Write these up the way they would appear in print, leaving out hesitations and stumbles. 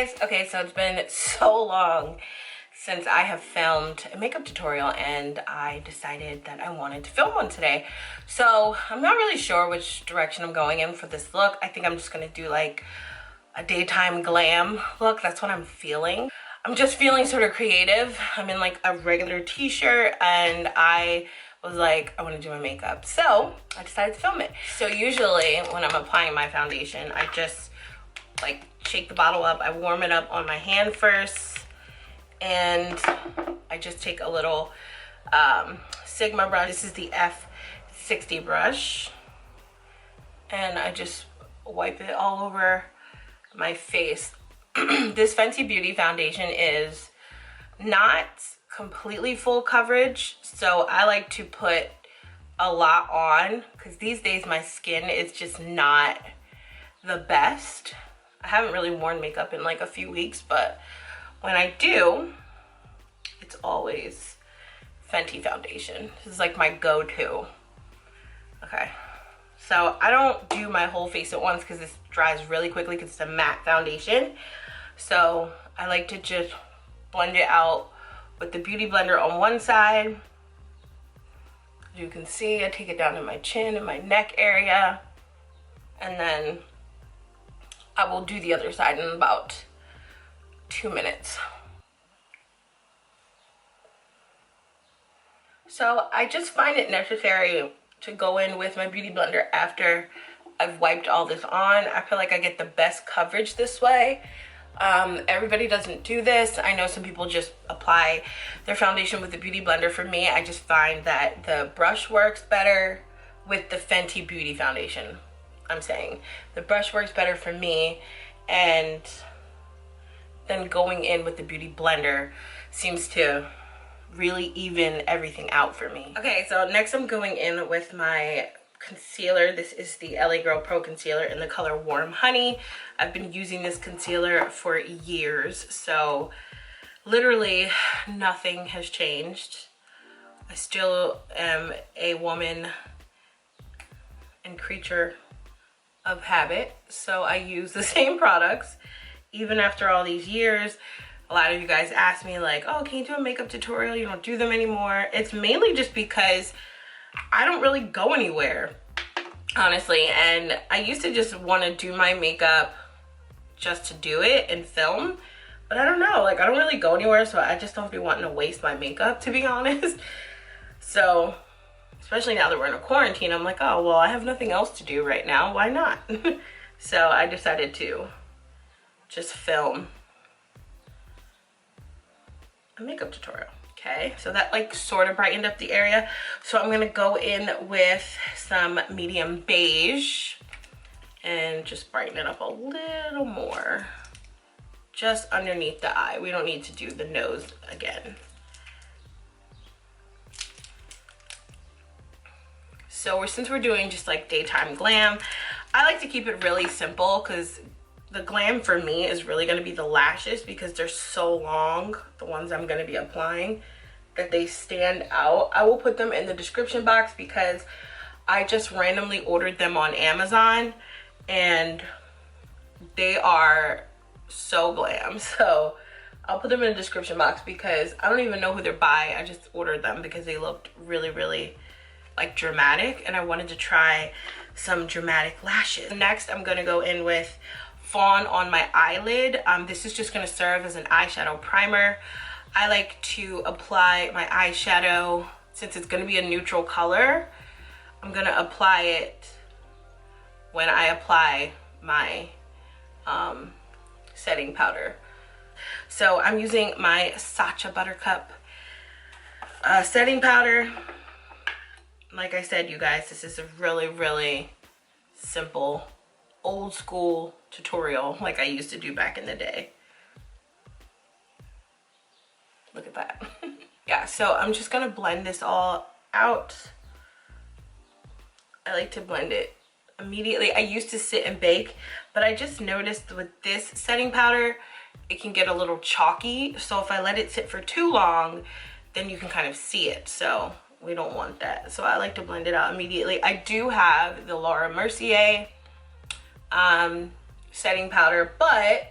guys. Okay, so it's been so long since I have filmed a makeup tutorial and I decided that I wanted to film one today. So I'm not really sure which direction I'm going in for this look. I think I'm just gonna do like a daytime glam look. That's what I'm feeling. I'm just feeling sort of creative. I'm in like a regular t-shirt and I was like, I want to do my makeup. So I decided to film it. So usually when I'm applying my foundation, I just like shake the bottle up. I warm it up on my hand first. And I just take a little Sigma brush. This is the F60 brush. And I just wipe it all over my face. This Fenty Beauty foundation is not completely full coverage, so I like to put a lot on because these days my skin is just not the best. I haven't really worn makeup in like a few weeks, but when I do, it's always Fenty foundation. This is like my go-to. Okay, so I don't do my whole face at once because this dries really quickly because it's a matte foundation. So I like to just blend it out with the Beauty Blender on one side. As you can see, I take it down to my chin and my neck area. And then I will do the other side in about 2 minutes. So I just find it necessary to go in with my Beauty Blender after I've wiped all this on. I feel like I get the best coverage this way. Everybody doesn't do this. I know some people just apply their foundation with the Beauty Blender. For me, I just find that the brush works better with the Fenty Beauty foundation. I'm saying the brush works better for me, and then going in with the Beauty Blender seems to really even everything out for me. Okay, so next I'm going in with my concealer. This is the LA Girl Pro Concealer in the color Warm Honey. I've been using this concealer for years, so literally nothing has changed. I still am a woman and creature of habit, so I use the same products even after all these years. A lot of you guys ask me like, oh, can you do a makeup tutorial? You don't do them anymore. It's mainly just because I don't really go anywhere, honestly, and I used to just want to do my makeup just to do it and film, but I don't know, like I don't really go anywhere, so I just don't be wanting to waste my makeup, to be honest. So especially now that we're in a quarantine, I'm like, oh well, I have nothing else to do right now, why not? So I decided to just film a makeup tutorial. Okay, so that like sort of brightened up the area. So I'm gonna go in with some medium beige and just brighten it up a little more. Just underneath the eye. We don't need to do the nose again. So since we're doing just like daytime glam, I like to keep it really simple because the glam for me is really gonna be the lashes because they're so long, the ones I'm gonna be applying, that they stand out. I will put them in the description box because I just randomly ordered them on Amazon and they are so glam. So I'll put them in the description box because I don't even know who they're by. I just ordered them because they looked really, really like dramatic and I wanted to try some dramatic lashes. Next, I'm gonna go in with Fawn on my eyelid. This is just gonna serve as an eyeshadow primer. I like to apply my eyeshadow, since it's gonna be a neutral color, I'm gonna apply it when I apply my setting powder. So I'm using my Sacha Buttercup setting powder. Like I said, you guys, this is a really, really simple, old school tutorial like I used to do back in the day. Look at that. Yeah, so I'm just gonna blend this all out. I like to blend it immediately. I used to sit and bake, but I just noticed with this setting powder, it can get a little chalky. So if I let it sit for too long, then you can kind of see it. So we don't want that. So I like to blend it out immediately. I do have the Laura Mercier setting powder, but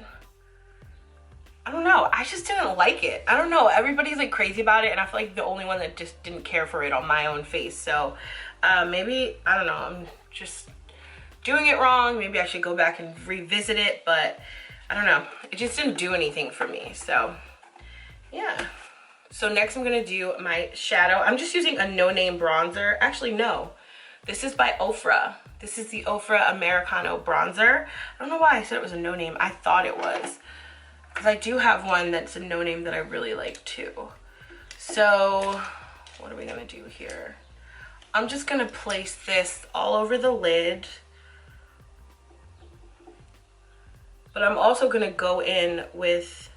I don't know, I just didn't like it. I don't know, everybody's like crazy about it, and I feel like the only one that just didn't care for it on my own face. So maybe, I don't know, I'm just doing it wrong. Maybe I should go back and revisit it, but I don't know, it just didn't do anything for me. So yeah. So next I'm gonna do my shadow. I'm just using a no-name bronzer. Actually, no, this is by Ofra. This is the Ofra Americano bronzer. I don't know why I said it was a no-name. I thought it was, because I do have one that's a no-name that I really like too. So what are we gonna do here? I'm just gonna place this all over the lid, but I'm also gonna go in with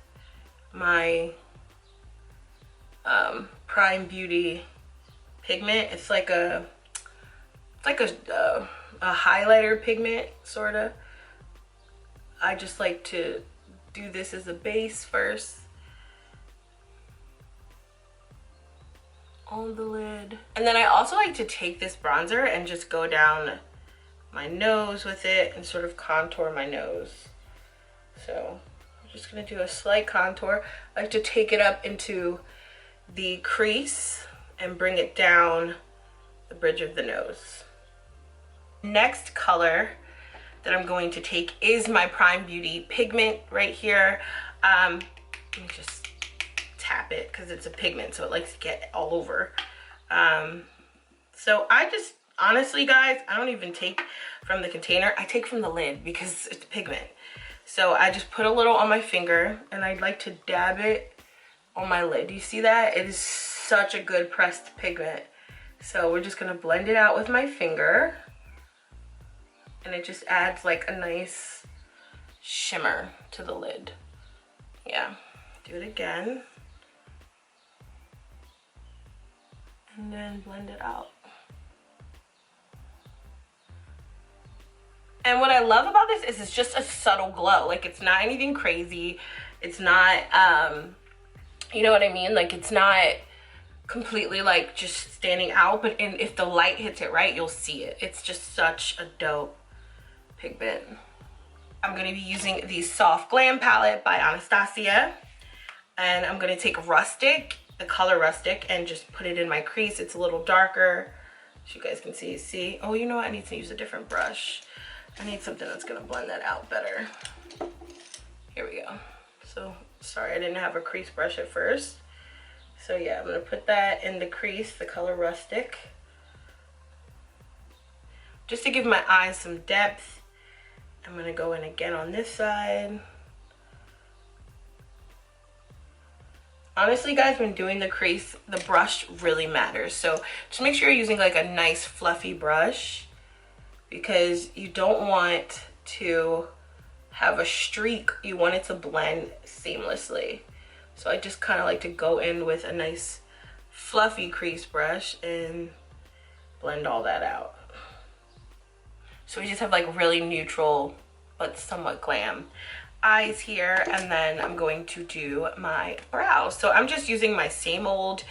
my Prime Beauty pigment. It's like a highlighter pigment, sorta. I just like to do this as a base first on the lid, and then I also like to take this bronzer and just go down my nose with it and sort of contour my nose. So I'm just gonna do a slight contour. I like to take it up into the crease and bring it down the bridge of the nose. Next color that I'm going to take is my Prime Beauty pigment right here. Let me just tap it because it's a pigment, so it likes to get all over. So I just, honestly guys, I don't even take from the container. I take from the lid because it's pigment. So I just put a little on my finger and I'd like to dab it on my lid. Do you see that? It is such a good pressed pigment. So we're just gonna blend it out with my finger, and it just adds like a nice shimmer to the lid. Yeah, do it again. And then blend it out. And what I love about this is it's just a subtle glow. Like, it's not anything crazy. It's not, you know what I mean? Like, it's not completely like just standing out, but if the light hits it right, you'll see it. It's just such a dope pigment. I'm gonna be using the Soft Glam palette by Anastasia, and I'm gonna take Rustic, the color Rustic, and just put it in my crease. It's a little darker, so you guys can see. Oh, you know what? I need to use a different brush. I need something that's gonna blend that out better. Here we go. So, sorry, I didn't have a crease brush at first. So yeah, I'm gonna put that in the crease, the color Rustic, just to give my eyes some depth. I'm gonna go in again on this side. Honestly, guys, when doing the crease, the brush really matters. So just make sure you're using like a nice fluffy brush, because you don't want to have a streak. You want it to blend seamlessly. So I just kind of like to go in with a nice fluffy crease brush and blend all that out. So we just have like really neutral but somewhat glam eyes here, and then I'm going to do my brows. So I'm just using my same old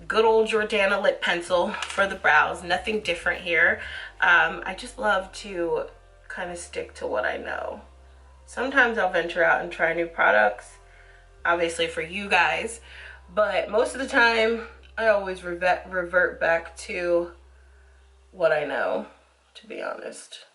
good old Jordana lip pencil for the brows. Nothing different here. I just love to kind of stick to what I know. Sometimes I'll venture out and try new products, obviously for you guys, but most of the time I always revert back to what I know, to be honest.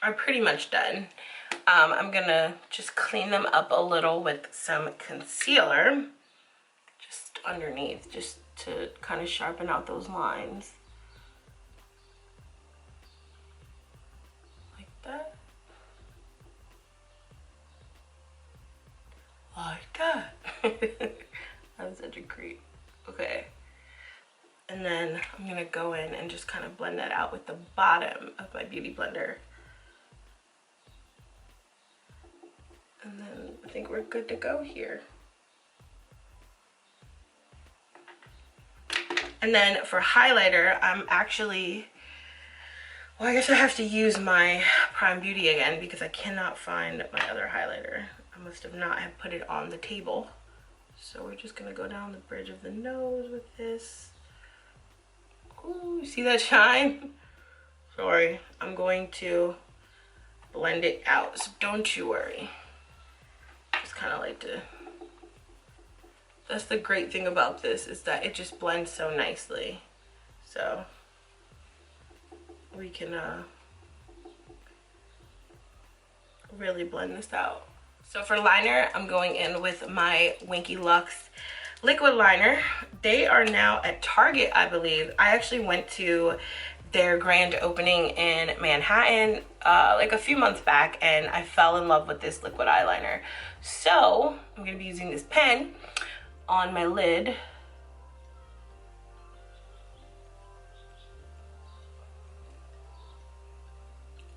Are pretty much done. I'm gonna just clean them up a little with some concealer, just underneath, just to kind of sharpen out those lines. Like that. Like that. I'm such a creep. Okay. And then I'm gonna go in and just kind of blend that out with the bottom of my beauty blender. And then I think we're good to go here. And then for highlighter, I'm actually, well, I guess I have to use my Prime Beauty again because I cannot find my other highlighter. I must have not have put it on the table. So we're just gonna go down the bridge of the nose with this. Ooh, you see that shine? Sorry, I'm going to blend it out, so don't you worry. Just kind of like to, that's the great thing about this, is that it just blends so nicely. So we can really blend this out. So for liner, I'm going in with my Winky Lux liquid liner. They are now at Target, I believe. I actually went to their grand opening in Manhattan like a few months back, and I fell in love with this liquid eyeliner. So I'm gonna be using this pen on my lid.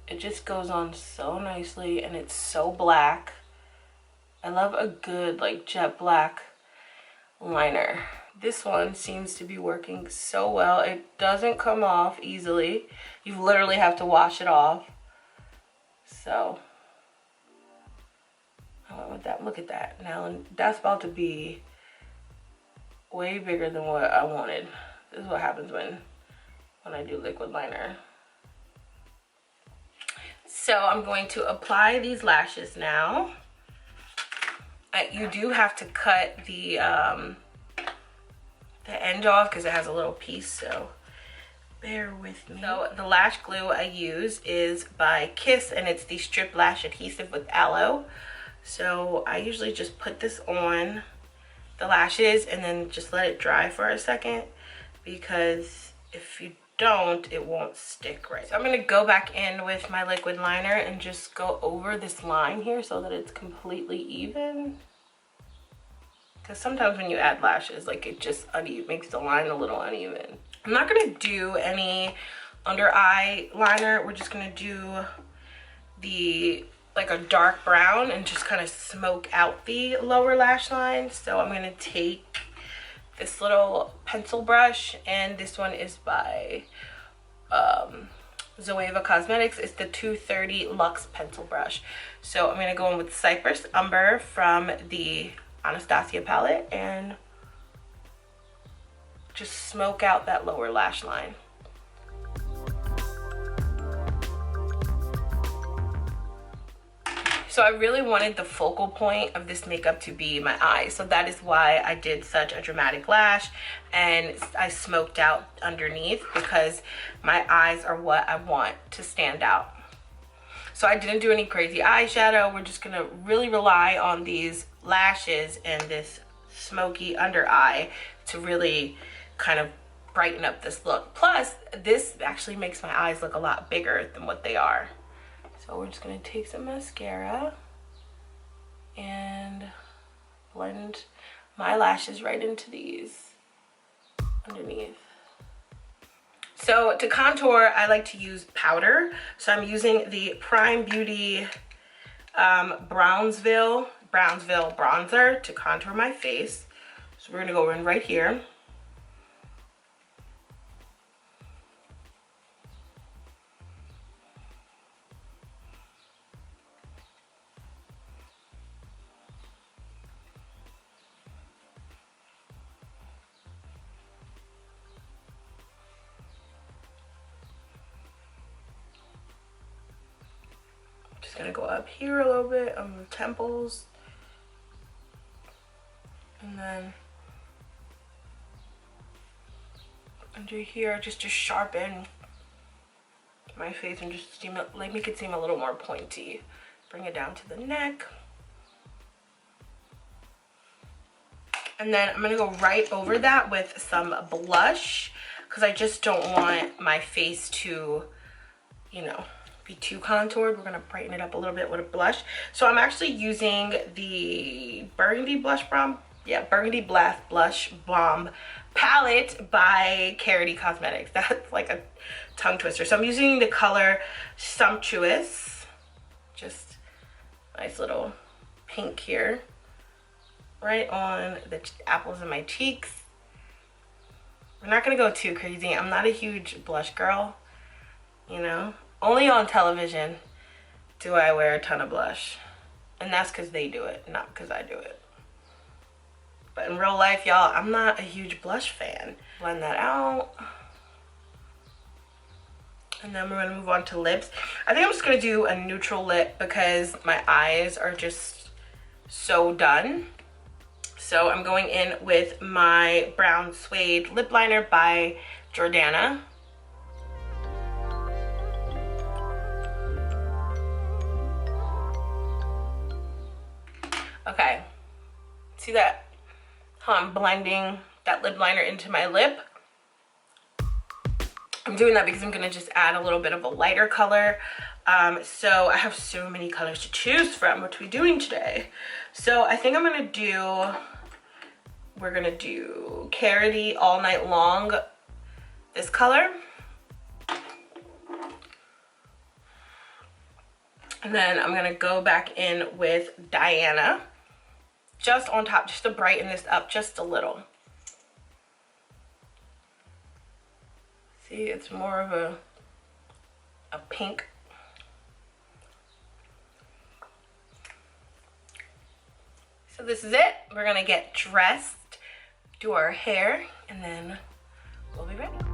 It just goes on so nicely, and it's so black. I love a good like jet black liner. This one seems to be working so well. It doesn't come off easily. You literally have to wash it off. So I went with that. Look at that. Now that's about to be way bigger than what I wanted. This is what happens when I do liquid liner. So I'm going to apply these lashes now. You do have to cut the end off because it has a little piece, so bear with me. So the lash glue I use is by Kiss, and it's the Strip Lash Adhesive with Aloe. So I usually just put this on the lashes and then just let it dry for a second, because if you don't, it won't stick right. So I'm gonna go back in with my liquid liner and just go over this line here so that it's completely even. Because sometimes when you add lashes, like it just makes the line a little uneven. I'm not gonna do any under eye liner. We're just gonna do like a dark brown and just kind of smoke out the lower lash line. So I'm gonna take this little pencil brush, and this one is by Zoeva Cosmetics. It's the 230 Luxe pencil brush. So I'm gonna go in with Cypress Umber from the Anastasia palette and just smoke out that lower lash line. So I really wanted the focal point of this makeup to be my eyes. So that is why I did such a dramatic lash and I smoked out underneath, because my eyes are what I want to stand out. So I didn't do any crazy eyeshadow. We're just gonna really rely on these lashes and this smoky under eye to really kind of brighten up this look. Plus, this actually makes my eyes look a lot bigger than what they are. So we're just gonna take some mascara and blend my lashes right into these underneath. So to contour, I like to use powder. So I'm using the Prime Beauty Brownsville bronzer to contour my face. So we're gonna go in right here. Just gonna go up here a little bit on the temples, and then under here just to sharpen my face and just make it seem a little more pointy. Bring it down to the neck, and then I'm gonna go right over that with some blush, because I just don't want my face to, you know, be too contoured. We're gonna brighten it up a little bit with a blush. So I'm actually using the Burgundy Blush Bomb, Burgundy Blast Blush Bomb palette by Chatty Cosmetics. That's like a tongue twister. So I'm using the color Sumptuous, just nice little pink here, right on the apples of my cheeks. We're not gonna go too crazy. I'm not a huge blush girl, you know? Only on television do I wear a ton of blush. And that's because they do it, not because I do it. But in real life, y'all, I'm not a huge blush fan. Blend that out. And then we're gonna move on to lips. I think I'm just gonna do a neutral lip because my eyes are just so done. So I'm going in with my brown suede lip liner by Jordana. Okay, see that? How I'm blending that lip liner into my lip. I'm doing that because I'm gonna just add a little bit of a lighter color. So I have so many colors to choose from. What are we doing today? So I think we're gonna do Carroty All Night Long, this color. And then I'm gonna go back in with Diana, just on top, just to brighten this up just a little. See, it's more of a pink. So this is it. We're gonna get dressed, do our hair, and then we'll be ready.